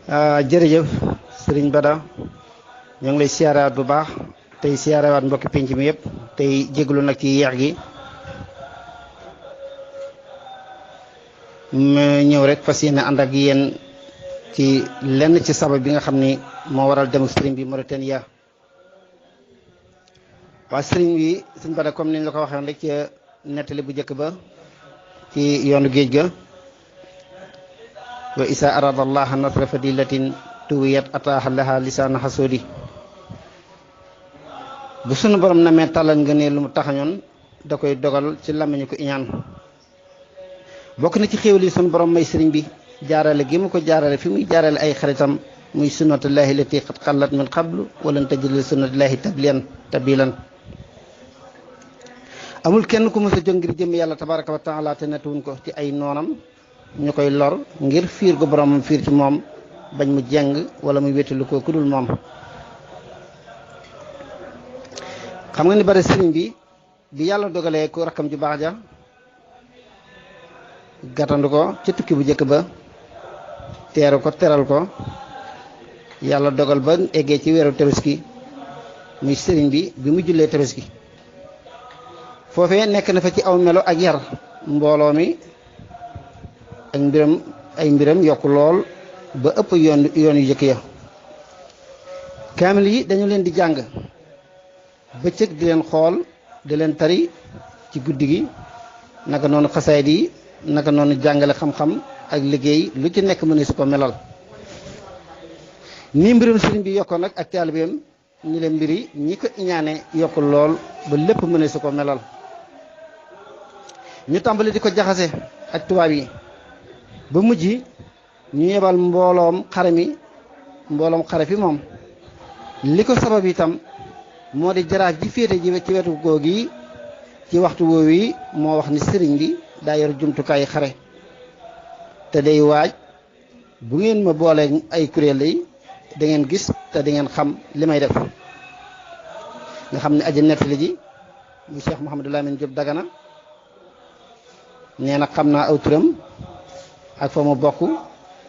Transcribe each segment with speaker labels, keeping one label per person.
Speaker 1: jërëjëf Serigne Bada ñoo ngi lay siyaarawaat bu baax tey siyaarawaat mbokki penc mi yëpp tey jéglu nag ci yeex gi ma ñëw rek fas yéene ànd ak yéen ci lenn ci sabab bi nga xam ni moo waral dem Serigne bi Mauritania. waa Serigne bi Serigne Bada comme niñ la ko waxee rek ci nettali bu njëkk ba ci yoonu géej ga. wa isa arada allah nasra fadilatin tuwiyat ataaha laha lisaana xasoodi bu sunu borom namee tàllal nga ne lu mu taxañoon da koy dogal ci làmmiñu ko iñaan bokk na ci xéewal yi sunu borom may sëriñ bi jaarale gi mu ko jaarale fi muy jaarale ay xaritam muy sunnatullahi lati qad xallat min qablu walan tajid li sunnatullahi tabilan amul kenn ku mës a jóg ngir jëm yàlla tabaraka wa taala te nettuwuñ ko ci ay noonam ñu koy lor ngir fiir gu boromam fiir ci moom bañ mu jeng wala muy wétalu ko ku dul moom. xam nga ni bari sëriñ bi yàlla dogalee ku rakkam ju baax ja gàttandu ko ca tukki bu njëkk ba teeru ko teral ko yàlla dogal ba eggee ci weeru tabaski muy sëriñ bi mu jullee tabaski foofee nekk na fa ci aw melo ak yar mbooloo mi ak ay mbiram yokk lool ba ëpp yoon yu jëkk ya kaamil yi dañu leen di jàng bëccëg di leen xool di leen tari ci guddi gi naka noonu xasaayid yi naka noonu jàngale xam-xam ak liggéey lu ci nekk mëne su ko melal nii mbiram sëriñ bi yokkoon nag ak taalibeem ñi leen mbiri ñi ko iñaane yokk lool ba lépp mëne su ko melal ñu tàmbali di ko jaxase ak tubaab yi ba mujj ñu yebal mbooloom xare fi moom li ko sabab itam moo di jaraaf ji féete ji ci wetu googu yi ci waxtu woowu yi moo wax ni sëriñ bi daa yor jumtukaay xare te day waaj bu ngeen ma boolee ay kuréel yi da ngeen gis te da ngeen xam li may def nga xam ne aji nettali ji mu Cheikh Mouhamadou Lamine Diop Dagana nee na xam naa aw turam ak fa mu bokk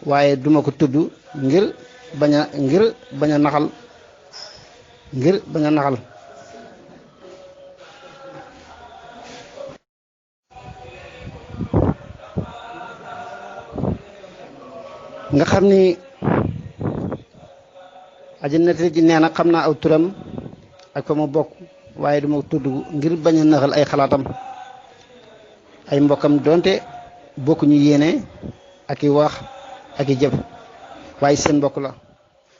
Speaker 1: waaye duma ko tudd ngir bañ a naxal nga xam ni aji nettali ji nee na xam naa aw turam ak fa mu bokk waaye duma ko tudd ngir bañ a naxal ay xalaatam ay mbokkam donte bokkuñu yéene ak i wax ak i jëf waaye seen mbokk la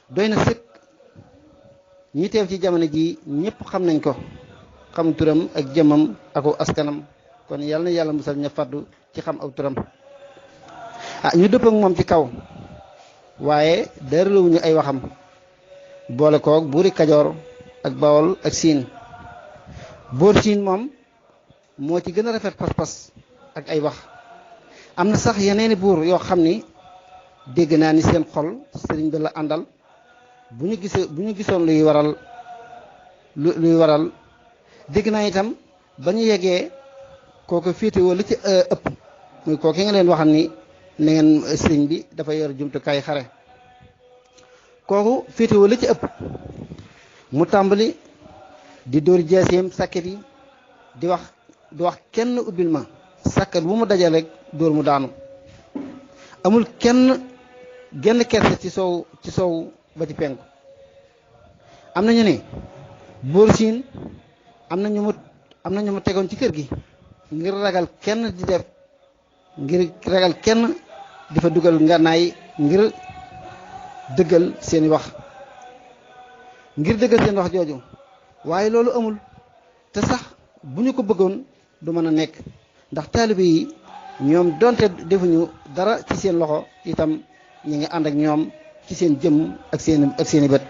Speaker 1: doy na sëkk ñi teew ci jamono ji ñëpp xam nañ ko xam turam ak jëmmam ak askanam kon yàlla na yàlla musal ña faddu ci xam aw turam ñu dëpp ak moom ci kaw waaye daraluwuñu ay waxam boole koog buuri Kajoor ak Bawol ak Siin boor Siin moom moo ci gën a rafet pas-pas ak ay wax am na sax yeneeni buur yoo xam ni dégg naa ni seen xol sëriñ bi la àndal bu ñu gisoon luy waral dégg naa itam ba ñu yeggee kooku féetewoo li ci ëpp muy kooku nga leen waxal ni na ngeen sëriñ bi dafa yor jumtukaay xare kooku féetewoo li ci ëpp mu tàmbali di dóori jaaseem sàkket yi di wax kenn ubbil ma sàkket bu mu dajal rek dóor mu daanu amul genn kerse ci sow ba ci penku am na ñu ne Buur Siin am na ñu mu tegoon ci kër gi ngir ragal kenn di fa dugal ngànnaay ngir dëggal seeni wax jooju waaye loolu amul te sax bu ñu ko bëggoon du mën a nekk ndax taalibe yi ñoom donte defuñu dara ci seen loxo itam ñi ngi ànd ak ñoom ci seen jëmm ak seeni bët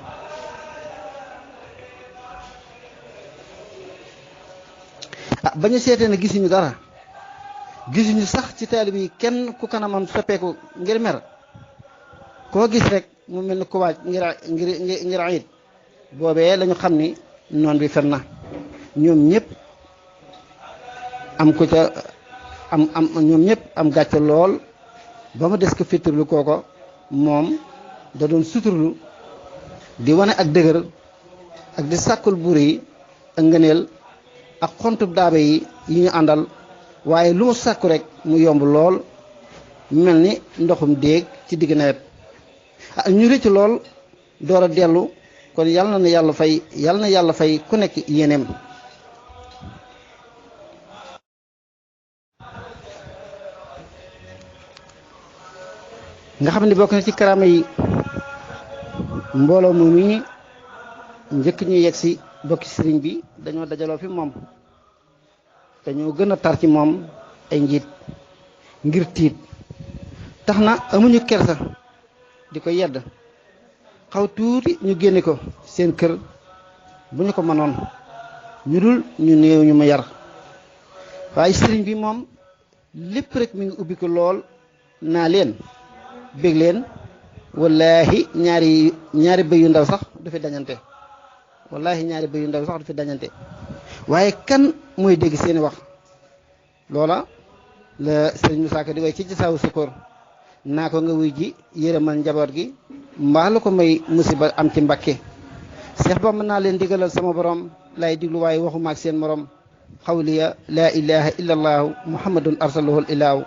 Speaker 1: ba ñu seetee ne gisuñu dara gisuñu sax ci taalibe yi kenn ku kanamam soppeeku ngir mer koo gis rek mu mel ni ku waaj ngir ayit boobee lañu xam ni noon bi fen na ñoom ñëpp am ko ca am ñoom ñëpp am gàcce lool ba ma des ko féttirlu kooko moom da doon suturlu di wane ak dëgër ak di sàkkul buur yi ak ngëneel ak xontub daaba yi ñu àndal waaye lu mu sàkku rek mu yomb lool mel ni ndoxum déeg ci digg nawet ñu rëcc lool door a dellu kon yal na yàlla fay ku nekk yéeneem. nga xam ne bokk na ci karaama yi mbooloo mu mi njëkk ñu yegg si bokki sëriñ bi dañoo dajaloo fi moom dañoo gën a tar ci moom ay njiit ngir tiit tax na amuñu kersa di ko yedd xaw tuuti ñu génne ko seen kër bu ñu ko mënoon ñu dul ñu néew ñu ma yar waaye sëriñ bi moom lépp rek mi ngi ubbi ko lool naa leen bég leen wallaahi ñaari bëy yu ndaw sax du fi dañante wallaahi ñaari bëy yu ndaw sax du fi dañante waaye kan mooy dégg seeni wax loola la sëriñ Musaa Ka di way ci saawu sukkoor naa ko nga wuy ji yërëmal njaboot gi mbaa lu ko may musiba am ci Mbàkke Seex Bamba naa leen digalal sama borom lay diglu waaye waxuma ak seen morom xawliya laa ilaha illa allaahu muhammadun arsaluhul ilaahu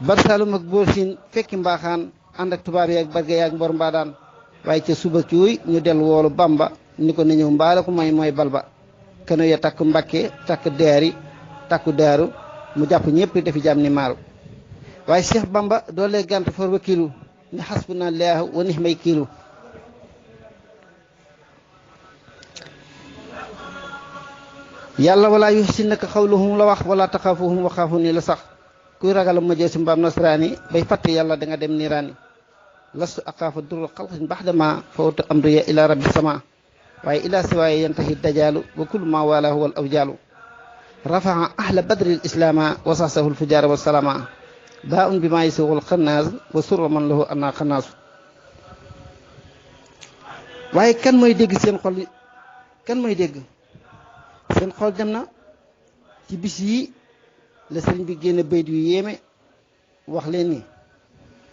Speaker 1: barsaalum ak boor siin fekki mbaaxaan ànd ak tubaab yi ak barge yaak mbor mbaadaan waaye ca suba cuuy ñu dellu woolu Bamba ni ko ni ñëw mbaala ko mooy balba keno ya takk Mbàkke takk takku daaru mu jàpp ñëpp defi jàmm ni maaru waaye Cheikh Bamba doole gànt for wakiilu ni xasbunallaahu wa nixmay kiilu yàlla wala yuhsinnaka xawluhum la wax wala taxaafuhum wa xaafuni la sax kuy ragal ma jël si mbaam nasraani bay fàtte yàlla da nga dem niiraani lastu aqaafa durra xalqin baxdama fawtu amriya ila rabbi sama waaye ila siwaaye yantahi dajaalu wa kullu ma walaahu wal awjaalu rafaa ahla badri islaama wa saxsahu lfujaara wa salaama daa un bi maa yisuxul xannaas wa surra man lahu anna xannaasu waaye kan mooy dégg seen xol dem na ci bis yi la sëriñ bi génn bayt yu yéeme wax leen ni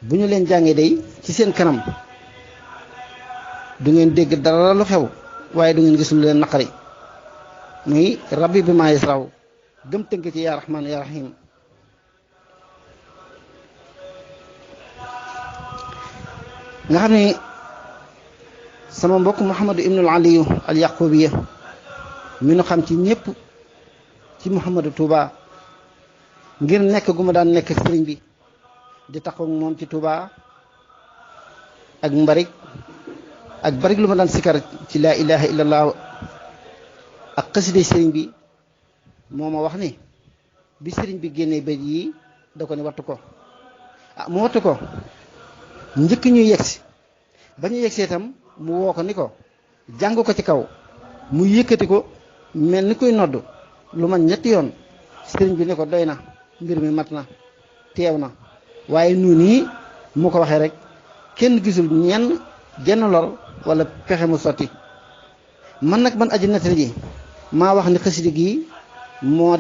Speaker 1: bu ñu leen jàngee day ci seen kanam du ngeen dégg dara lu xew waaye du ngeen gis lu leen naqari muy rabbi bi maa yasraw gëm tënk ci yaa rahmaan yaa rahim nga xam ne sama mbokk Mouhamadou Ibnul Aliyu al Yaqubiya mi nu xam ci ñëpp ci Mouhamadou Touba ngir nekk gu ma daan nekk sëriñ bi di taxaw moom ci Touba ak mbarik ak barik lu ma daan sikar ci laa ilaha illallah ak xaside sëriñ bi moo ma wax ni bi sëriñ bi génnee béy yi da ko ne wattu ko mu wattu ko njëkk ñuy yegsi ba ñu yegsee itam mu woo ko ni ko jàng ko ci kaw mu yëkkati ko mel ni koy nodd lu man ñetti yoon sëriñ bi ne ko doy na mbir mi mat na teew na waaye noonu yi mu ko waxee rek kenn gisul genn lor wala pexe mu sotti man aji nettali ji maa wax ni xasida gi moo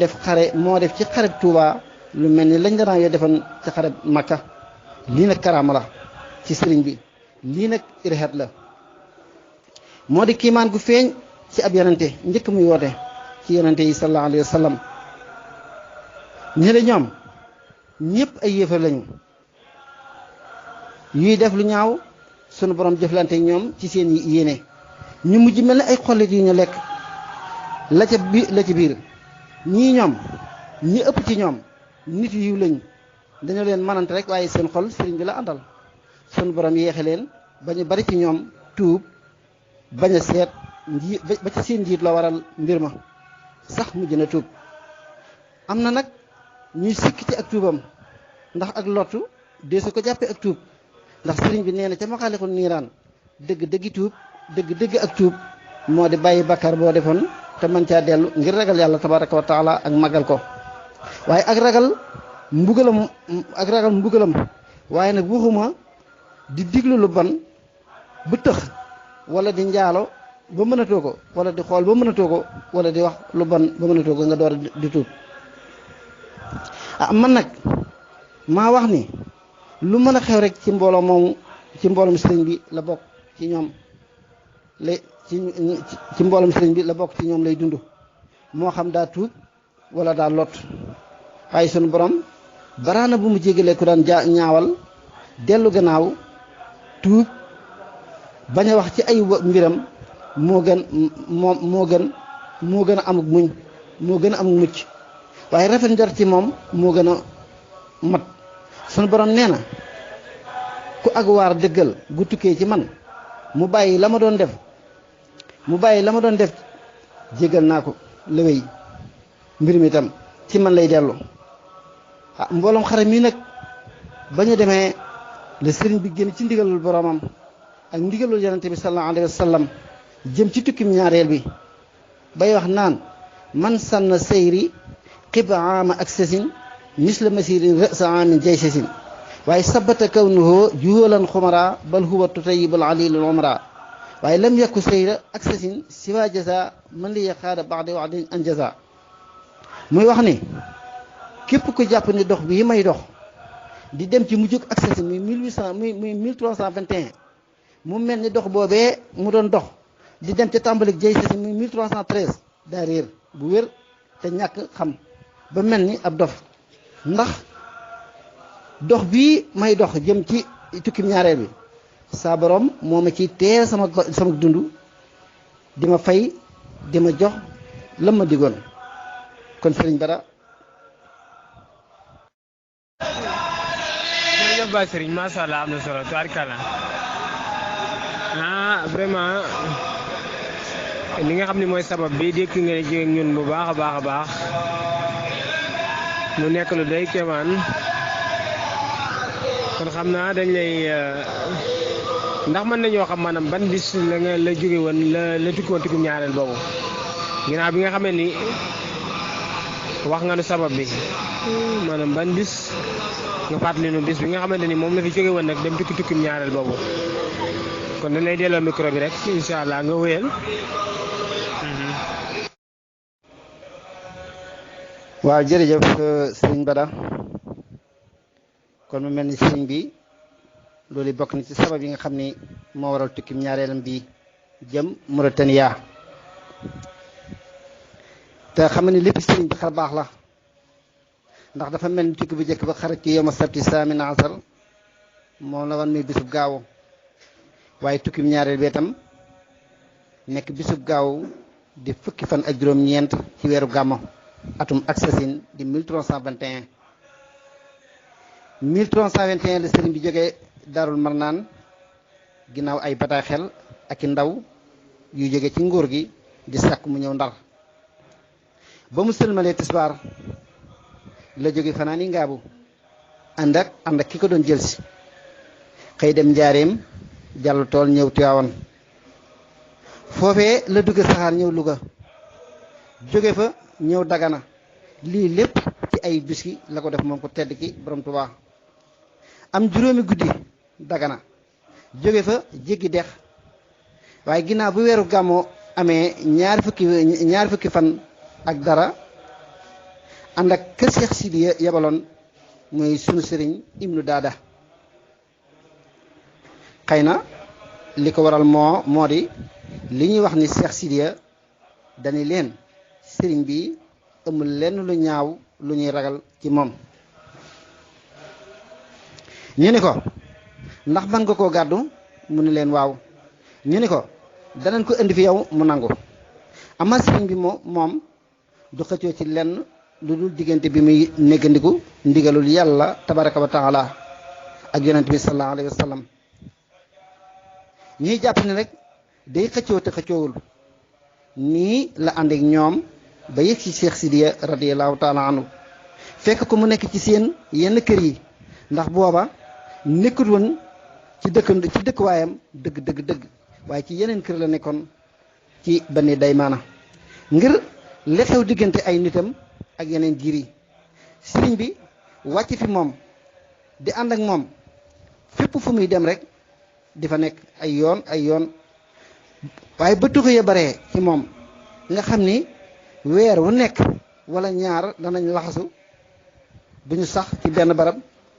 Speaker 1: def ci xareb Touba lu mel ni lañ daan yoo defoon ci xareb Makka lii nag karaama la ci sëriñ bi lii nag irhat la moo di kiimaan gu feeñ ci ab yonente njëkk muy woote ci yonente yi sallallahu alayhi wa sallam ñi ñoom ñëpp ay yéefar lañu yuy def lu ñaaw sunu borom jëflante ñoom ci seen yéene ñu mujj mel ni ay xollit yu ñu lekk la ci biir ñii ñoom ñi ëpp ci ñoom nit yu lañ dañoo leen manante rek waaye seen xol sëriñ bi la àndal sunu borom yeexe leen ba ñu bari ci ñoom tuub bañ a seet ba ci seen njiit la waral mbir ma sax mujj na tuub am na nag ñuy sikk ci ak tuubam ndax ak lottu dee su ko jàppee ak tuub ndax sëriñ bi nee na ca maxaalixul niiraan dëgg tuub dëgg ak tuub moo di bàyyi bakkaar boo defoon te mën caa dellu ngir ragal yàlla tabaraka wa taala ak magal ko waaye ak ragal mbugalam waaye nag waxuma di diglu lu ban bu tëx wala di njaalo ba mënatoo ko wala di xool ba mënatoo ko wala di wax lu ban ba mënatoo ko nga door di tuub man nag maa wax ni lu mën a xew rek ci mbooloo moomu ci mboolum sëriñ bi la bokk ci ñoom lay ci mboolum sëriñ bi la bokk ci ñoom lay dund moo xam daa tuub wala daa lot waaye sunu borom baraana bu mu jégalee ku daan ñaawal dellu gannaaw tuub bañ a wax ci ay mbiram moo gën a amuk muñ moo gën a amuk mucc waaye rafet njort ci moom moo gën a mat sunu borom nee na ku ak waar dëggal gu tukkee ci man mu bàyyi la ma doon def jégal naa ko la wéy mbir mi itam ci man lay dellu mbooloom xare mii nag ba ñu demee le sëriñ bi génn ci ndigalul boromam ak ndigalul yonente bi sallallahu alayhi wa sallam jëm ci tukkim ñaareel bi bay wax naan man sànn seyri xiba ama ak sasin misla masirin rësa amin jay sasin waaye sabata kawnuhu juhóolan xumara bal huwa tutayibul alilul umra waaye lam yakku seyra ak sasin siwa jaza man li yaxaada baxde wax dañ an jaza muy wax ni képp ku jàpp ni dox bii may dox di dem ci mujjug ak sasin muy 1321 mu mel ni dox boobee mu doon dox di dem ca tàmbalik jay sasin muy 1313 daa réer bu wér te ñàkk xam ba mel ni ab dof ndax dox bii may dox jëm ci tukkim ñaareel bi saa borom moo ma ci teel sama dund di ma fay di ma jox lam ma digoon kon sëriñ Bada.
Speaker 2: jërëjëf Baye Serigne macha allah am na solo tubaarkàlla vraiment li nga xam ne mooy sabab bi dékk nga ne jigéen ñun bu baax a baax mu nekk lu day kéemaan kon xam naa dañ lay ndax mën nañoo xam maanaam ban bis la jóge woon la tukki woon tukki ñaareel boobu ginnaaw bi nga xamee ni wax nga nu sabab bi maanaam ban bis nga fàttali nu bis bi nga xamante ni moom la fi jóge woon nag dem tukki ñaareel boobu kon dañ lay delloo micro bi rek incha allah nga wéyal.
Speaker 1: waaw jërëjëf sëriñ Bada kon mu mel ni sëriñ bi loolu bokk na ci sabab yi nga xam ni moo waral tukkim ñaareelam bi jëm Mauritania te xam ni lépp sëriñ bi xar baax la ndax dafa mel ni tukki bu njëkk ba xarat ci yawma sabti saamina asar moom la woon muy bisub gaawu waaye tukkim ñaareel bi itam nekk bisub gaawu di fukki fan ak juróom-ñeent ci weeru gàmmo atum ak sasin di 1321 la sëriñ bi jógee Daarul Marnaan ginnaaw ay bataaxel ak i ndaw yu jóge ci nguur gi di sàkk mu ñëw Ndar ba mu sëlmalee tisbaar la jóge fanaan yi ngaabu ànd ak ki ko doon jëlsi xëy dem njaareem jàll tool ñëw Tiwaawan foofee la dugg saxaar ñëw Louga jóge fa ñëw Dagana lii lépp ci ay biski la ko def moom ko tedd ki borom Tuubaa am juróomi guddi Dagana jóge fa jéggi dex waaye ginnaaw bu weeru gàmmoo amee ñaari fukki fan ak dara ànd ak kër Cheikh Sidi yebaloon muy sunu sëriñ Ibnu Daada xëy na li ko waral moo di li ñuy wax ni Cheikh Sidiya dañu leen sëriñ bi amul lenn lu ñaaw lu ñuy ragal ci moom ñu ni ko ndax mën nga koo gàddu mu ni leen waaw ñu ni ko danañ ko indi fi yow mu nangu ama sëriñ bi moom du xëccoo ci lenn lu dul diggante bi muy néggandiku ndigalul yàlla tabaraka wa taala ak yonent bi sallallahu alayhi wa sallam ñuy jàpp ne rek day xëccoo te xëccoowul nii la ànd ak ñoom ba yëg ci Cheikh Sidiya radiyallahu taala anhu fekk ko mu nekk ci seen yenn kër yi ndax booba nekkul woon ci dëkkuwaayam dëgg waaye ci yeneen kër la nekkoon ci Bani Daymaana ngir li xew diggante ay nitam ak yeneen giir yi sëriñ bi wàcc fi moom di ànd ak moom fépp fu muy dem rek di fa nekk ay yoon waaye ba tuxu ya baree ci moom nga xam ni weer wu nekk wala ñaar danañ laxasu duñu sax ci benn barab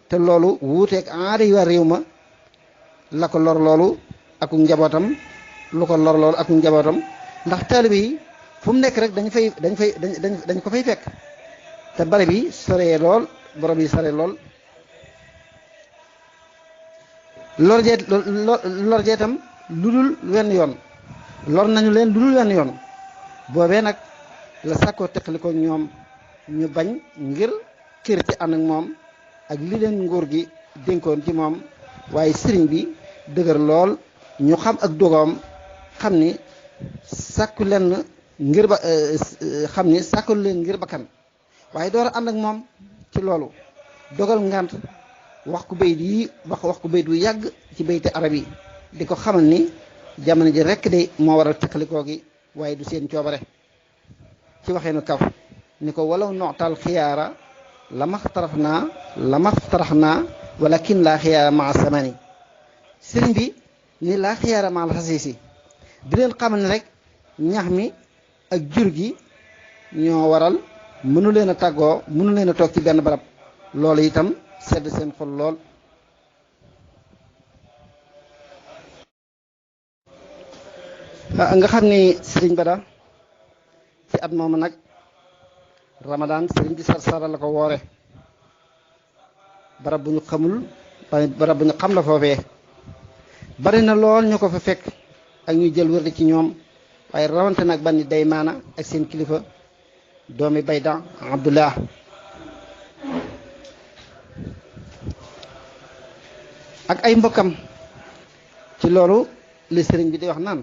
Speaker 1: te loolu wuuteeg aada yi waa réew ma la ko lor loolu ak njabootam lu ko lor loolu ak njabootam ndax taalibe yi fu mu nekk rek dañ ko fay fekk te bare bi soree lool borom yi sore lool lor jee tam lu dul wenn yoon lor nañu leen lu dul wenn yoon boobee nag la sàkkoo teqali ko ñoom ñu bañ ngir kër ci ànd ak moom ak li leen nguur gi dénkoon ci moom waaye sëriñ bi dëgër lool ñu xam ak dogoom xam ni sàkku leen ngir ba xam ni sàkku leen ngir bakkan waaye door a ànd ak moom ci loolu dogal ngant wax ku bayit yi wax ku bayit bu yàgg ci bayti arab yi di ko xamal ni jamono ji rekk de moo waral teqalikoo gi waaye du seen coobare ci waxeenu kaf ni ko walaw noxtal xiyaara lamaxtarax naa walakin laa xiyaara maa samani sëriñ bi ni laa xiyaara maa la xasiisi di leen xamal ne rek ñax mi ak jur gi ñoo waral mënu leen a tàggoo mënu leen a toog ci benn barab loolu itam sedd seen xol lool nga xam ni sëriñ Bada ci at moomu nag Ramadan sëriñ bi Sarsara la ko woore barab bu ñu xamul barab bu ñu xam la foofee bari na lool ñu ko fa fekk ak ñuy jël wërdi ci ñoom waaye rawante nag banni day maana ak seen kilifa doomi Bayda Abdullah ak ay mbokkam ci loolu li sëriñ bi di wax naan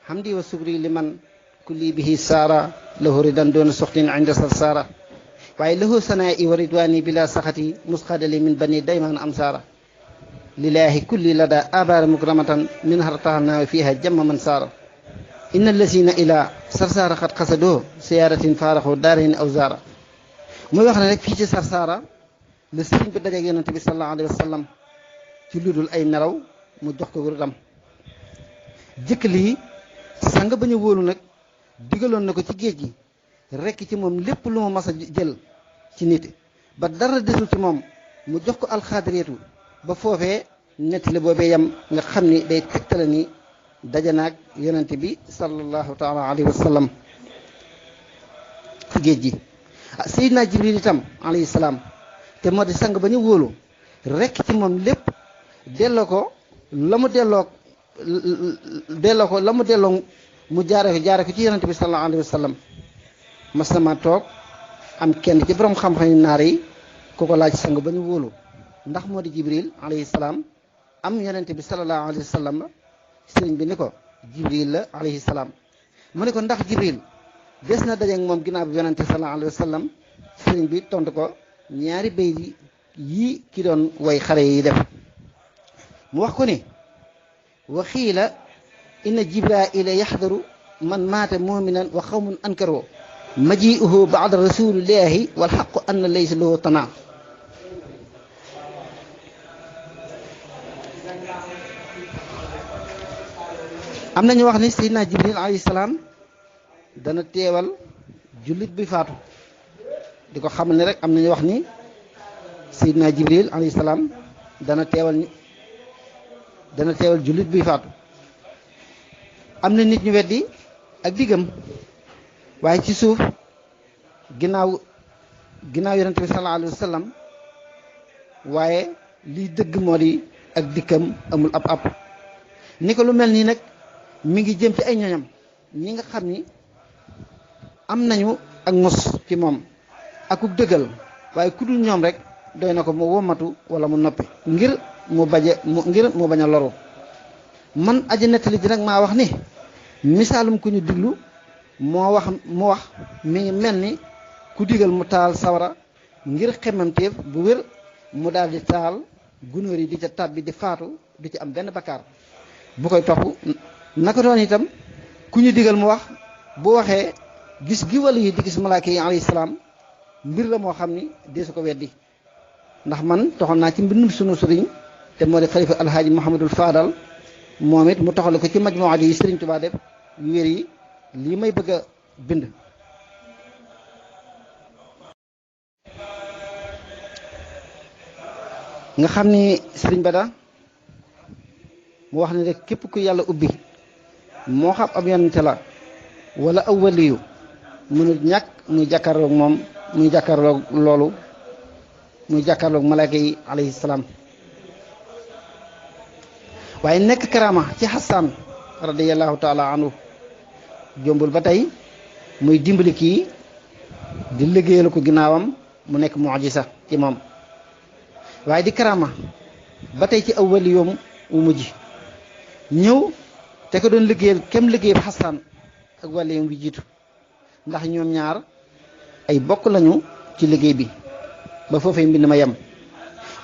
Speaker 1: hamdi wa sukri li man kulli bihi saara lahu ridan doona soxtin inda Sarsara waaye lahu sanaa'i wa ridwani bila saxati musqadali min bani dayman am saara lillahi kulli lada abara mukramatan min hartahalna fiha jamma man saara inna allasina ila Sarsara xat xasadoo siyaaratin faaraxoo daarin aw zaara muy wax ne rek fii ci Sarsara le sëriñ bi dajeeg yonent bi sallallahu alayhi wa sallam ci ludul ay nelaw mu jox ko wërdam jëkk lii sang bañ a wóolu nag digaloon na ko ci géej gi rekk ci moom lépp lu ma mas a jël ci nit ba dara desul ci moom mu jox ko alxaadiriyatu ba foofee nettali boobee yam nga xam ni day tegtale ni daje naag yonent bi sallallahu taala alayhi wa sallam ci géej gi Seydina Jibril itam alayhi salaam te moo di sang ba ñu wóolu rekk ci moom lépp delloo ko la mu delloo mu jaare ko ci yonent bi sallallahu alayhi wa sallam mas na ma toog am kenn ci borom xam-xam naar yi ku ko laaj sang ba ñu wóolu ndax moo di Jibril alayhi salaam am yonent bi sallallahu alayhi wa sallam sëriñ bi ni ko Jibril la alayhi salaam mu ne ko ndax Jibril des na dajeek moom ginnaaw bi yonent sallallahu alayhi wa sallam sëriñ bi tontu ko ñaari bay yi ki doon way xare yi def mu wax ko ni wa xiila inna jibraila yaxdaru man maata muminan wa xawmun ankaroo majiuhu baada rasulillahi walxaqu anna laysa lahu tana am nañu wax ni Seydina Jibril alayhi salaam dana teewal jullit bi faatu di ko xam ne rek am nañu wax ni Seydina Jibril alayhi salaam dana teewal jullit bi faatu am na nit ñu weddi ak diggam waaye ci suuf ginnaaw yonent bi sallallahu alayhi wa sallam waaye liy dëgg moo di ak dikkam amul ab ni ko lu mel nii nag mi ngi jëm ci ay ñoñam ñi nga xam ni am nañu ak mos ci moom akuk dëggal waaye ku dul ñoom rek doy na ko mu womatu wala mu noppi ngir mu bañ a loru man aji nettali ji nag maa wax ni misaalum ku ñu diglu mu wax mi ngi mel ni ku digal mu taal sawara ngir xemmamteef bu wér mu daal di taal gunóor yi di ca tàbbi di faatu du ci am benn bakkaar bu koy topp naka doon itam ku ñu digal mu wax bu waxee gis gi wala yi di gis malaaka yi alayhi salaam mbir la moo xam ni deesu ko weddi ndax man toxal naa ci mbindum sunu sëriñ te moo di xalifa alhaaji Muhammadul Faadal moom it mu toxale ko ci majmuwa yi sëriñ Tuubaa def yu wér yi lii may bëgg a bind nga xam ni sëriñ Bada mu wax ne rek képp ku yàlla ubbi moo xam ab yonente la wala aw waliyu mënul ñàkk muy jàkkaarloog moom muy jàkkaarloog loolu muy jàkkaarloog malaaka yi alayhi salaam. waaye nekk karaama ci Xasaan radiyallahu taala anhu jombul ba tey muy dimbali kii di liggéeyal ko ginnaawam mu nekk mu'jiza ci moom. waaye di karaama ba tey ci aw waliyoom wu mujj ñëw te ko doon liggéeyal kem liggéeyal Xasaan ak waliyoom bi jiitu ndax ñoom ñaar ay bokk lañu ci liggéey bi ba foofee mbind ma yem.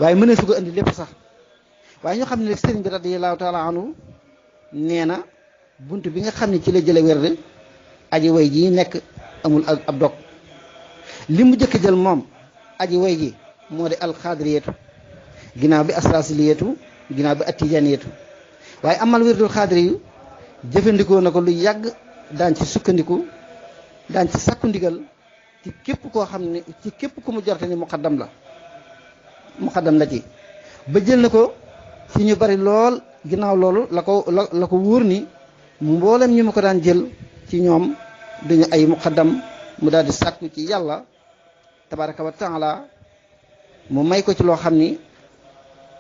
Speaker 1: waaye mën na su ko indi lépp sax waaye ñoo xam ne rek sëriñ bi radiyallahu taala anhu nee na bunt bi nga xam ne ci la jële werd aji way ji nekk amul ab dog li mu jëkk jël moom aji way ji moo di alxaadiriyatu ginnaaw bi asrasiliyatu ginnaaw bi attijaniyatu. waaye amal werdul xaadir yu jëfandikoo na ko lu yàgg daan ci sukkandiku daan ci sàkku ndigal ci képp koo xam ne ci képp ku mu jorte ni muqaddam la ci ba jël na ko ci ñu bari lool. ginnaaw loolu la ko wóor ni mboolem ñu ma ko daan jël ci ñoom duñu ay muqaddam mu daal di sàkku ci yàlla tabaraka wa taala mu may ko ci loo xam ni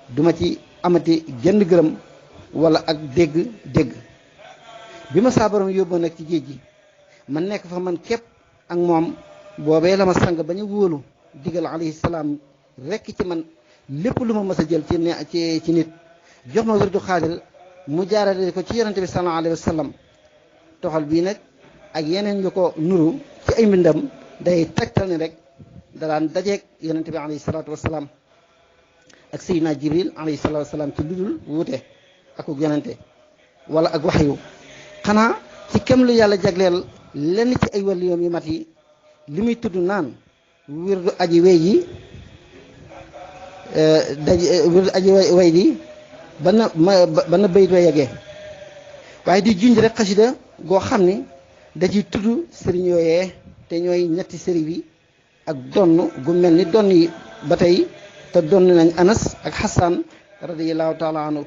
Speaker 1: duma ci amati genn gërëm wala ak dégg bi ma saa borom yóbboo nag ci géej gi man nekk fa man képp ak moom boobee la ma sang bañ a wóolu digal alayhi salaam rekk ci man lépp lu ma mës a jël ci nit jox ma wirdu xaadir mu jaarale ko ci yonente bi sallallahu alayhi wa sallam. toxal bii nag ak yeneen yu ko nuru ci ay mbindam day tegtal ni rek daan dajeeg yonente bi alayhi salaatu wasalaam ak sayyidina jibril alayhi salaatu wasalaam ci ludul wuute ak yonente wala ak waxyu xanaa ci kem lu yàlla jagleel lenn ci ay waliyoom yu mat yi li muy tudd naan wirdu aji wey ji wirdu aji way ji ba na bayit wa yeggee waaye di junj rek xasida goo xam ni da ciy tudd sëriñ yooyee te ñooy ñetti sëriñ bi ak donn gu mel ni donn yi ba tey te donn nañ Anas ak Xasaan radiyallahu taala anhu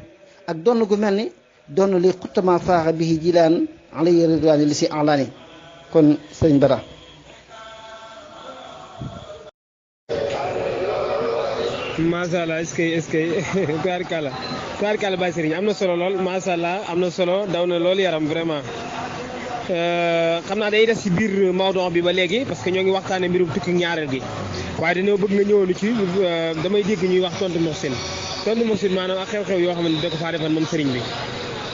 Speaker 1: ak donn gu mel ni donn li xuttama faaxa bihi jilaan alayhi ridwaani li si alaani kon sëriñ Bada.
Speaker 2: macha allah est-ce que tubaarkàlla Baye Serigne am na solo lool macha allah am na solo daw na lool yaram vraiment xam naa day des ci biir Maodo bi ba léegi parce que ñoo ngi waxtaanee mbirum tukki ñaareel gi waaye dañoo bëgg nga ñëwoon ci damay dégg ñuy wax tontu Moxsin maanaam ak xew-xew yoo xam ne da ko faa defal moom Serigne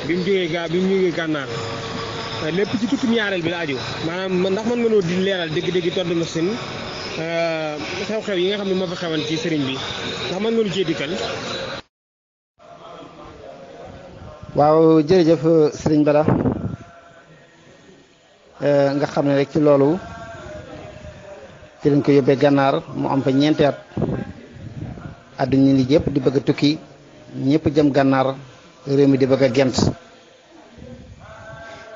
Speaker 2: bi mu jógee gànnaar lépp ci tukki ñaareel bi la aju maanaam ndax mën nga noo di leeral dégg-dégg tontu Moxsin xew-xew yi nga xam ne moo fa xewan ci sëriñ bi ndax mën nga lu cee dikkal.
Speaker 1: waaw jërëjëf sëriñ Bada nga xam ne rek ci loolu ci lañ ko yóbbee gànnaar mu am fa ñeenti at àdduna li yëpp di bëgg a tukki ñëpp jëm gànnaar réew mi di bëgg a gent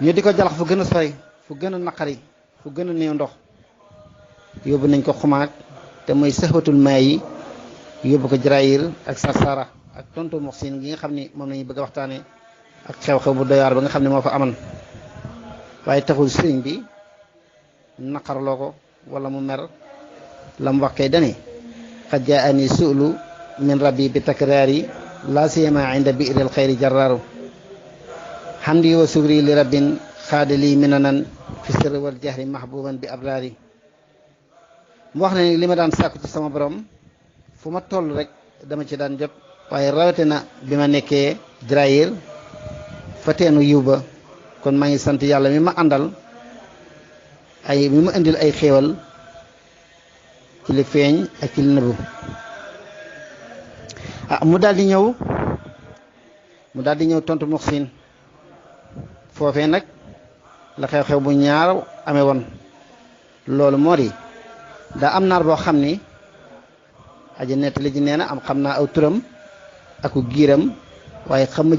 Speaker 1: ñu di ko jalax fu gën a sori fu gën a naqari fu gën a néew ndox yóbbu nañ ko xumaag te mooy sëxbatul maay yi yóbbu ko Jaraayir ak Sarsara ak tontu Moxsin gi nga xam ni moom lañu bëgg a waxtaane ak xew-xew bu doy waar ba nga xam ne moo fa aman waaye taxul sëriñ bi naqarloo ko wala mu mer la mu wax kay dane xad jaani suulu min rabbi bi takraari la siyama inda bi'ril xayri jarraaru hamdi wa sugri li rabbin xaadali minanan fi sirri wal jahri mahbuban bi abraari mu wax ne li ma daan sàkku ci sama borom fu ma toll rek dama ci daan jot waaye rawate na bi ma nekkee Jaraayir fa teenu yiw ba kon maa ngi sant yàlla mi ma àndal mi ma indil ay xéewal ci li feeñ ak ci li nëbbu mu daal di ñëw tontu Moxsin foofee nag la xew-xew bu ñaar amee woon loolu moo di daa am naar boo xam ni aja nettali ji nee na xam naa aw turam aku giiram waaye xam ma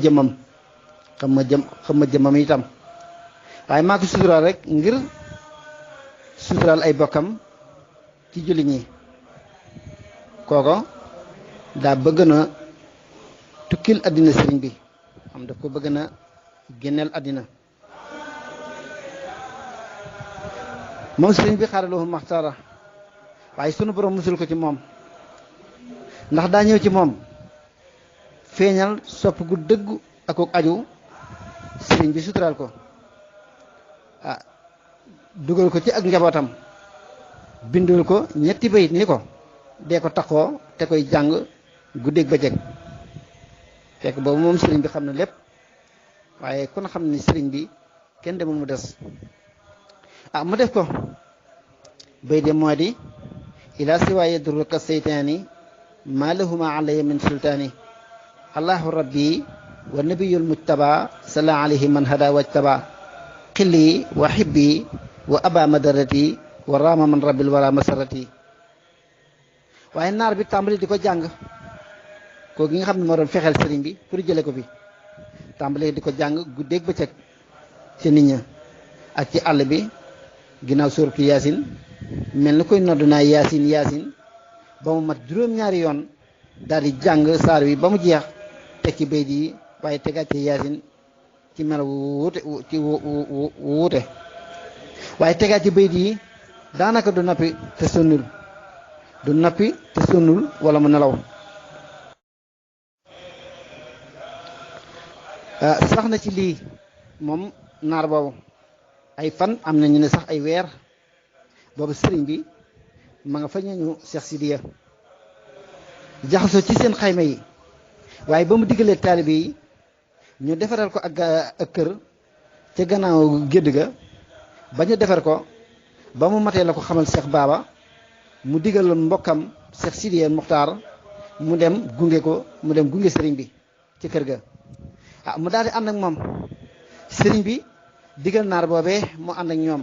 Speaker 1: jëmmam itam waaye maa ko suturaal rek ngir suturaal ay bokkam ci jullit ñi kooko daa bëgg na tukkil àddina sëriñ bi am daf ko bëgg na génneel àddina moom sëriñ bi xaaraloo maxtaara waaye sunu borom musul ko ci moom ndax daa ñëw ci moom feeñal sopp gu dëggu ak aju sëriñ bi suturaal ko dugal ko ci ak njabootam bindul ko ñetti bayit ni ko dee ko taxoo te koy jàng guddeeg bëccëg fekk boobu moom sëriñ bi xam na lépp waaye kon xam ni sëriñ bi kenn demul mu des mu def ko bayit de moo di ila siwaaye durruka seytaani maa lahuma alaya min sultaani allahu rabbi wa nabiyul mujtaba sala alayhi man hada wajtaba xilli wa xibbi wa aba madarati wa rama man rabbil wara masarati waaye naar bi tàmbali di ko jàng koo gi nga xam ne moo doon fexeel sëriñ bi pour jële ko fi tàmbali di ko jàng guddeeg bëccëg ci nit ña ak ci àll bi ginnaaw suuratu yaasin mel ni koy noddu naa yaasin yaasin ba mu mat juróom-ñaari yoon daal di jàng saar wi ba mu jeex teg ci bayt yi waaye tegaat ci yaasin ci mel wuute waaye tegaat ci bayt yi daanaka du noppi te sonnul wala mu nelaw sax na ci lii moom naar boobu ay fan am na ñu ne sax ay weer boobu sëriñ bi ma nga fa ñooñu Cheikh Sidiya jaxasoo ci seen xayma yi waaye ba mu diggalee taalibe yi ñu defaral ko ak kër ca gannaaw gédd ga ba ñu defar ko ba mu matee la ko xamal Cheikh Baba mu diggal mbokkam Cheikh Sidiya Muxtaar mu dem gunge sëriñ bi ci kër ga mu daal di ànd ak moom sëriñ bi digal naar boobee mu ànd ak ñoom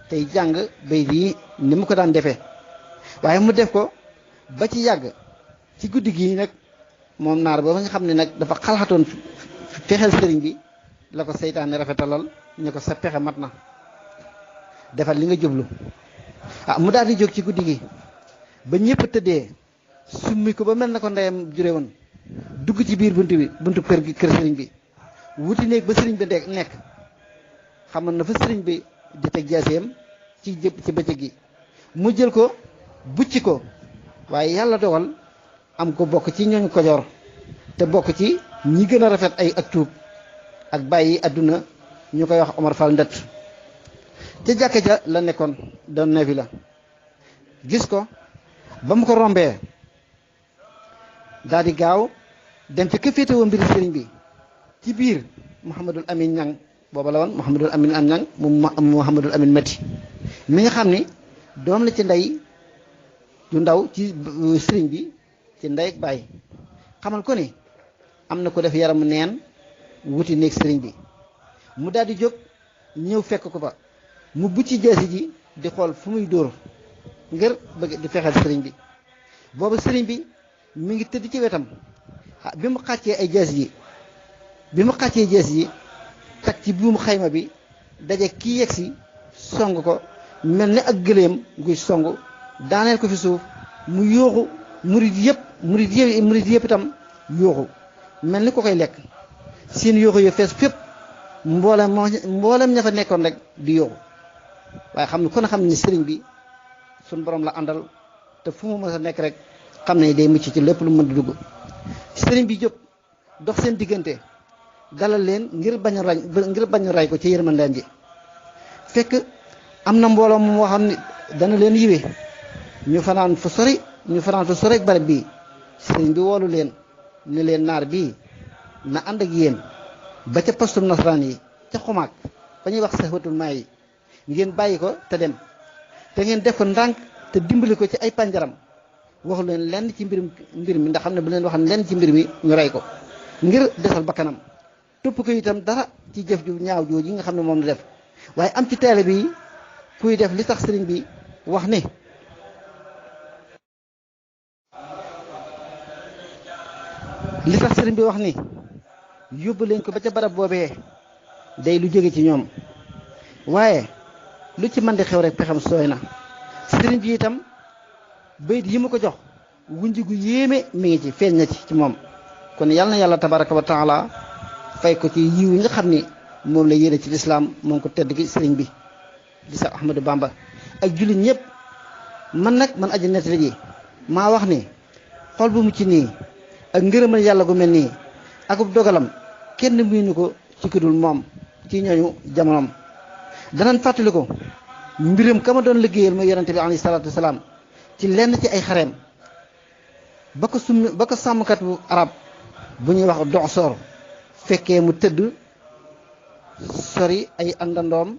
Speaker 1: tey jàng bay yi ni mu ko daan defee waaye mu def ko ba ci yàgg ci guddi gi nag moom naar booba nga xam ne nag dafa xalaatoon fexeel sëriñ bi la ko seytaane rafetalal ñu ko sa pexe mat na defal li nga jublu mu daal di jóg ci guddi gi ba ñëpp tëddee summi ko ba mel na ko ndeyam jure woon dugg ci biir buntu kër sëriñ bi wuti néeg ba sëriñ bi nekk xamoon na fa sëriñ bi di teg jaaseem ci bëccëg gi mu jël ko bucci ko waaye yàlla dogal am ko bokk ci ñooñu Kajoor te bokk ci ñi gën a rafet ay ak tuub ak bàyyi àdduna ñu koy wax Omar Fall Ndët ca jàkka ja la nekkoon doon neefi la gis ko ba mu ko rombee daal di gaaw dem ca ka féetewoo mbiri sëriñ bi ci biir Mouhamadul Amin Ñang booba la woon Mouhamadul Amin am Ñang mu Mouhamadul Amin Mati mi nga xam ni doom la ci ndey ju ndaw ci sëriñ bi ci ndey ak baay xamal ko ni am na ko def yaramu neen wuti néeg sëriñ bi mu daal di jóg ñëw fekk ko ba mu bucci jaasi ji di xool fu muy dóor ngir bëgg di fexeel sëriñ bi booba sëriñ bi mi ngi tëdd ci wetam bi mu xàccee ay jaasi ji tag ci buumu xayma bi daje kii yegsi song ko mel ni ak gëléem guy song daaneel ko fi suuf mu yooxu murid yëpp itam yooxu mel ni ko koy lekk seen yooxu yo fees fépp mboolem ña fa nekkoon rek di yooxu waaye xam ne kon xam ne sëriñ bi suñ borom la àndal te fu mu mës a nekk rek xam ne day mucc ci lépp lu mën di dugg sëriñ bi jóg dox seen diggante dalal leen ngir bañ a ray ko ci yërmandeem ji fekk am na mbooloo mu waxoon ni dana leen yiwe ñu fanaan fu sori ak barab bii sëriñ bi woolu leen ne leen naar bii na ànd ak yéen ba ca postum nasaraan yi ca xumaag ba ñuy wax saxwatul maa yi ngeen bàyyi ko te dem te ngeen def ko ndànk te dimbali ko ci ay pànjaram waxu leen lenn ci mbir mi ndax xam ne bu leen waxoon lenn ci mbir mi ñu rey ko ngir desal bakkanam topp ko itam dara ci jëf ju ñaaw jooju yi nga xam ne moom la def waaye am ci teele bi kuy def li tax sëriñ bi wax ni yóbbu leen ko ba ca barab boobee day lu jóge ci ñoom waaye lu ci mën di xew rek pexam sooy na sëriñ bi itam bayit yi mu ko jox wunji gu yéeme mi ngi ci feeñ na ci moom kon yal na yàlla tabaraka wa taala fay ko ci yiw yi nga xam ni moom la yéene ci lislaam moom ko tedd gi sëriñ bi di Seex Ahmadou Bamba ak jullit ñëpp. man aji nettali ji maa wax ni xol bu mu ci nii ak ngërëmal yàlla gu mel nii akub dogalam kenn miinu ko ci kudul moom ci ñooñu jamonoom. danañ fàttali ko mbiram ka ma doon liggéeyal mooy yonente bi alayhi salaatu wasalaam ci lenn ci ay xareem ba ko sàmmkat bu arab bu ñuy wax doxsoor fekkee mu tëdd sori ay àndandoom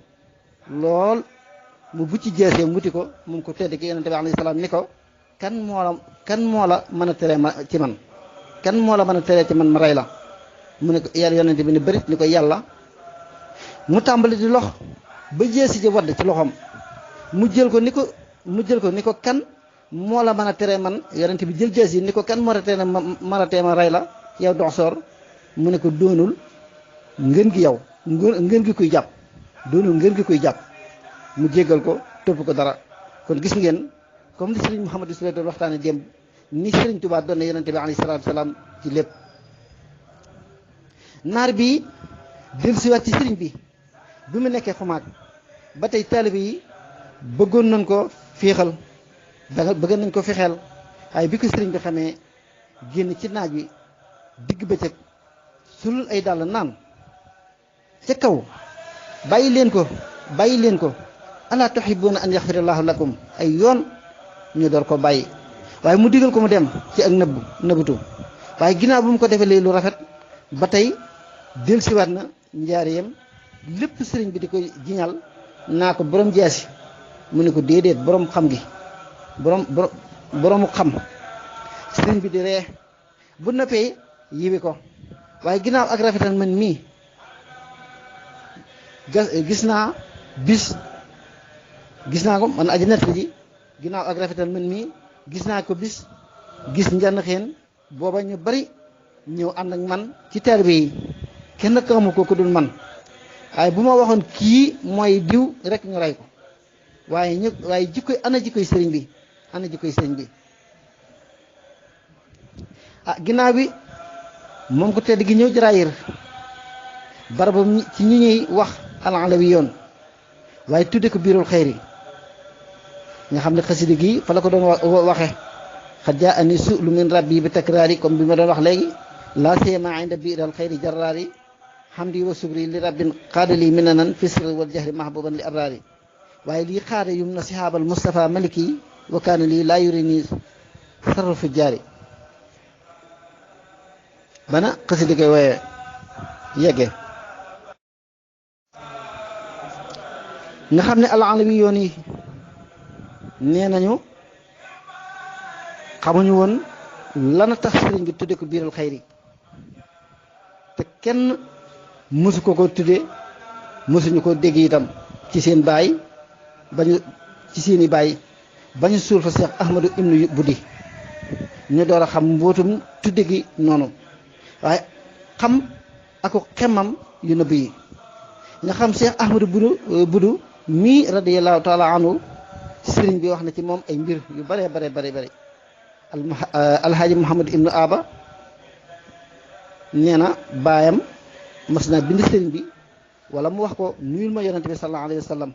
Speaker 1: lool mu bu ci jeesee muti ko moom ko tedd ki yonente bi alayhi salaam ni ko kan moo la mën a tere ma ci man kan moo la mën a tere ci man ma rey la mu ne ko yàlla yonente bi ne bërit ni ko yàlla mu tàmbali di lox ba jeesi ji wadd ci loxoom mu jël ko ni ko kan moo la mën a tere man yonente bi jël jees yi ni ko kan moo la tere mën a tere ma rey la yow doxsoor mu ne ko doonul ngeen gi yow ngeen gi kuy jàpp doonul ngeen gi kuy jàpp mu jéggal ko topp ko dara. kon gis ngeen comme li Serigne Mouhamadou Souley doon waxtaane démb ni Serigne Touba doon na yonente bi alayhi salaatu salaam ci lépp. naar bi dellusiwaat ci Serigne bi mu nekkee xumaag ba tey taalibe yi bëggoon nañ ko féexal bëggoon nañ ko fexeel waaye bi ko Serigne bi xamee génn ci naaj wi digg bëccëg sulul ay dàll naan ca kaw bàyyi leen ko alaa tuhibbuuna an yaxfirallaahu lakum ay yoon ñu door ko bàyyi waaye mu digal ko mu dem ci ak nëbbutu waaye ginnaaw bu mu ko defee lu rafet ba tey dellusiwaat na njaareem lépp sëriñ bi di ko jiñal naa ko borom jaasi mu ne ko déedéet borom xam gi boroomu xam sëriñ bi di ree bu noppee yiwi ko waaye ginnaaw ak rafetal man mii gis naa ko man aji nett ji ginnaaw ak rafetal man mii gis naa ko bis gis njann xeen booba ñu bari ñëw ànd ak man ci taalibe yi kenn xamu ko ku dul man waaye bu ma waxoon kii mooy diw rek ñu rey ko waaye jikkoy sëriñ bi ginnaaw bi moom ko tedd gi ñëw jaraayir barabam ci ñi ñuy wax al-alawi yoon waaye tudde ko biirul xayri nga xam ne xasida gi fa la ko doon waxe xad jaa ani su'lu min rabbi bi takraari comme bi ma doon wax léegi laa siyama inda biiral xayri jarraari hamdi wa subri li rabbin qaadali minanan fi sirri wal jahri mahbuban li abraari waaye lii xaade yum na sihaabal Mustafa maliki wa kaana lii laa yurini sarru fi jaari bana xasida koy waaye yegge nga xam ne al-alawi yoon yi nee nañu xamuñu woon lana tax sëriñ bi tudde ko biiral xayri te kenn mësu ko tudde mësuñu ko dégg itam ci seen baay seeni baay bañu suul fa Seex Ahmadu ibnu Budi ñu door a xam mbootum tudde gi noonu waaye xam ako xemmam yu nëbb yi nga xam Seex Ahmadu Budu mii radiyallahu taala anhu sëriñ bi wax na ci moom ay mbir yu bare alhaaji Muhammad ibnu Aba nee na baayam mas naa bind sëriñ bi wala mu wax ko nuyul ma yonente bi sallallahu alayhi wa sallam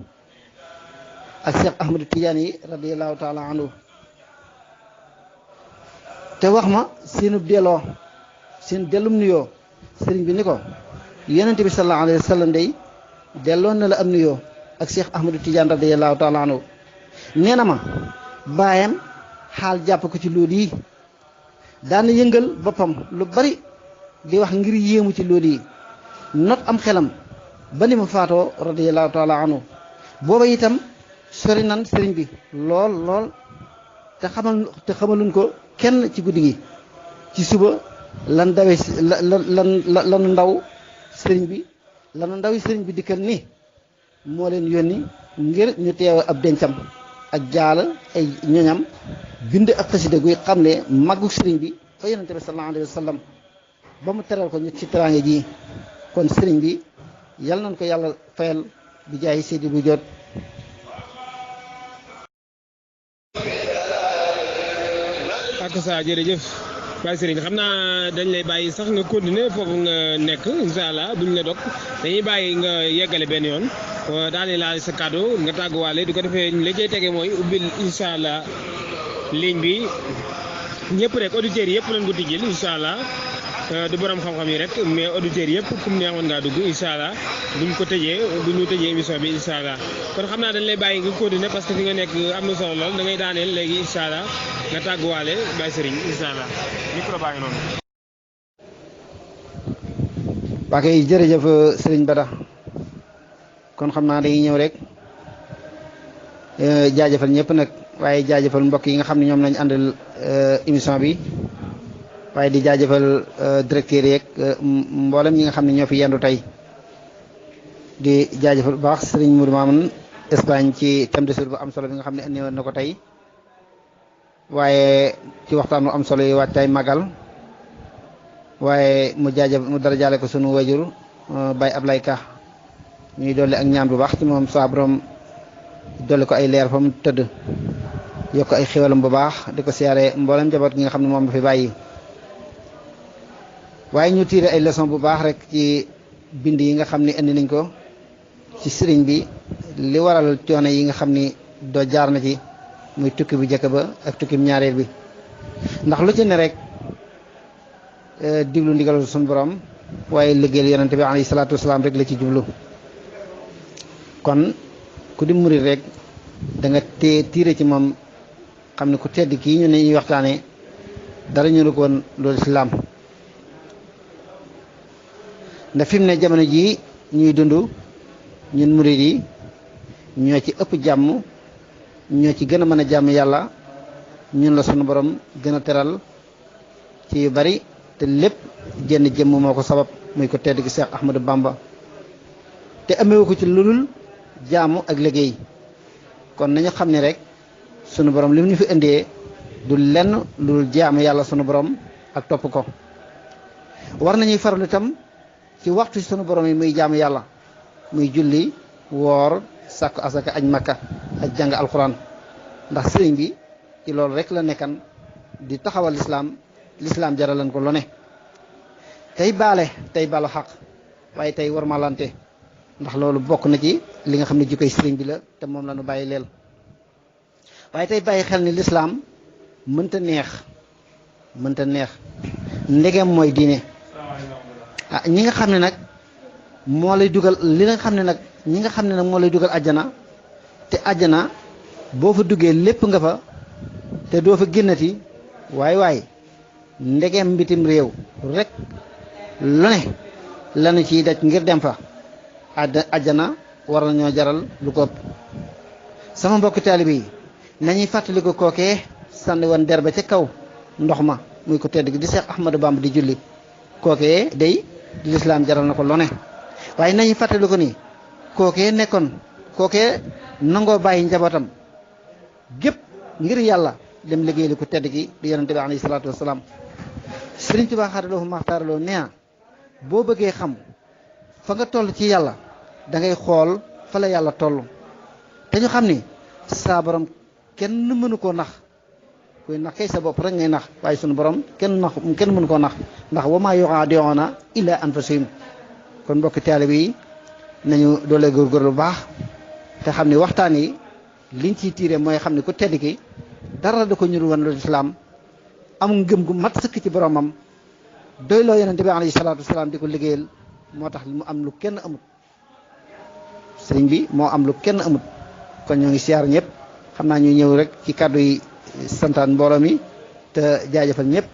Speaker 1: ak Cheikh Ahmadu Tidiane yi radiyallahu taala anhu te wax ma seen dellum nuyoo sëriñ bi ni ko yonente bi sallallahu alayhi wa sallam day delloon na la am nuyoo ak Cheikh Ahmadu Tidiane radiyallahu taala anhu nee na ma baayam xaal jàpp ko ci loolu yi daan yëngal boppam lu bari di wax ngir yéemu ci loolu yi not am xelam ba ni mu faatoo radiyallahu taala anhu booba itam sori nan sëriñ bi lool te xamaluñ ko kenn ci guddi gi ci suba lan ndaw sëriñ bi dikkal ni moo leen yónni ngir ñu teew ab dencam ak jaala ay ñoñam bind ak xasida guy xamle màggu sëriñ bi fa yonente bi sallallahu alayhi wa sallam ba mu teral ko ñu ci teraange ji kon sëriñ bi yal nañ ko yàlla fayal bi jaay Seydi bu jot
Speaker 2: ak sa jërëjëf Baye Serigne xam naa dañ lay bàyyi sax nga continuer foofu nga nekk incha allah duñ la dog dañuy bàyyi nga yeggale benn yoon daal di laal sa kàddu nga tàgguwaale di ko defee li cay tege mooy ubbil incha allah ligne bi ñëpp rek auditeurs yëpp lañ ko tijjil incha allah du borom xam-xam yi rek mais auditeurs yëpp kum neexoon ngaa dugg incha allah duñ ko tëjee duñu tëjee émission bi incha allah kon xam naa dañ lay bàyyi nga continuer parce que fi nga nekk am na solo lool da ngay daaneel léegi incha allah nga tàgguwaale Baye Serigne incha allah micro baa ngi noonu.
Speaker 1: waa kay jërëjëf Serigne Bada kon xam naa dañuy ñëw rek jaajëfal ñëpp nag waaye jaajëfal mbokk yi nga xam ne ñoom lañ àndal émission bi. waaye di jaajëfal directeur yeeg mboolem ñi nga xam ne ñoo fi yendu tey di jaajëfal bu baax sëriñ Mourou Mamoun Espagne ci thème de jour bu am solo bi nga xam ne indi woon na ko tey waaye ci waxtaan bu am solo yi waajtaay magal waaye mu dara jaale ko sunu wajur Baye Ablaye Ka ñuy dolli ak ñaan bu baax ci moom saa borom dolli ko ay leer fa mu tëdd yokk ay xéwalam bu baax di ko siyaare mboolem njaboot gi nga xam ne moom la fi bàyyi. waaye ñu tiire ay leçon bu baax rek ci bind yi nga xam ni indi nañ ko ci sëriñ bi li waral coono yi nga xam ni doo jaar na ci muy tukki bu njëkk ba ak tukki bu ñaareel bi ndax lu ci ne rek diglu ndigal suñu borom waaye liggéeyal yonente bi alayhi salaatu wasalaam rek la ci jublu kon ku di murit rek da nga tiire ci moom xam ne ku tedd kii ñu ne ñuy waxtaane dara ñu ko woon loolu islaam ndax fi mu ne jamono jii ñuy dund ñun murid yi ñoo ci ëpp jàmm ñoo ci gën a mën a jàmm yàlla ñun la sunu borom gën a teral ci yu bari te lépp jenn jëmm moo ko sabab muy ko tedd gi Cheikh Ahmadou Bamba te amewu ko ci lulul jaamu ak liggéey kon nañu xam ne rek sunu borom li mu ñu fi indee du lenn lulul jaamu yàlla sunu borom ak topp ko war nañuy faral itam ci waxtu sunu borom yi muy jaamu yàlla muy julli woor sàkku asaka aj makka ak jàng alxuraan ndax sëriñ bi ci loolu rek la nekkan di taxawal lislaam jaralan ko lu ne tey baale tey balu xaq waaye tey war malante ndax loolu bokk na ci li nga xam ne jikkoy sëriñ bi la te moom la nu bàyyi leel waaye tey bàyyi xel ni lislaam mënta neex ndegem mooy diine ñi nga xam ne nag moo lay dugal ñi nga xam ne nag moo lay dugal àjjana te àjjana boo fa duggee lépp nga fa te doo fa génnati waaye ndegeem mbitim réew rek lu ne lanu ciy daj ngir dem fa àjjana war nañoo jaral lu ko ëpp sama mbokk taalibe yi nañuy fàttali ko kookee sànni woon der ba ca kaw ndox ma muy ko tedd gi di Cheikh Ahmadou Bamba di julli kookee day lislaam jaral na ko lu ne waaye nañu fàttali ko ni kookee nangoo bàyyi njabootam gépp ngir yàlla dem liggéey li ko tedd gi di yonente bi alayhi salaatu wasalaam Sëriñ Tuubaa xaadaloo maxtaaraloo nee na boo bëggee xam fa nga toll ci yàlla da ngay xool fa la yàlla toll te ñu xam ni saa borom kenn mënu koo nax kuy nax kay sa bopp rek ngay nax waaye sunu borom kenn mënu koo nax ndax wa maa yuxaadi'uuna illaa anfusahum kon mbokki taalibe yi nañu doole góorgóorlu bu baax te xam ni waxtaan yi liñ ciy tiire mooy xam ni ku tedd ki dara da ko ñuru woon lu islaam amul ngëm gu mat sëkk ci boromam doyloo yonente bi alayhi salaatu wasalaam di ko liggéeyal moo tax mu am lu kenn amut sëriñ bi moo am lu kenn amut kon ñoo ngi siyaar ñëpp xam naa ñu ñëw rek ci kàddu yi santaan mbooloo mi te jaajëfal ñëpp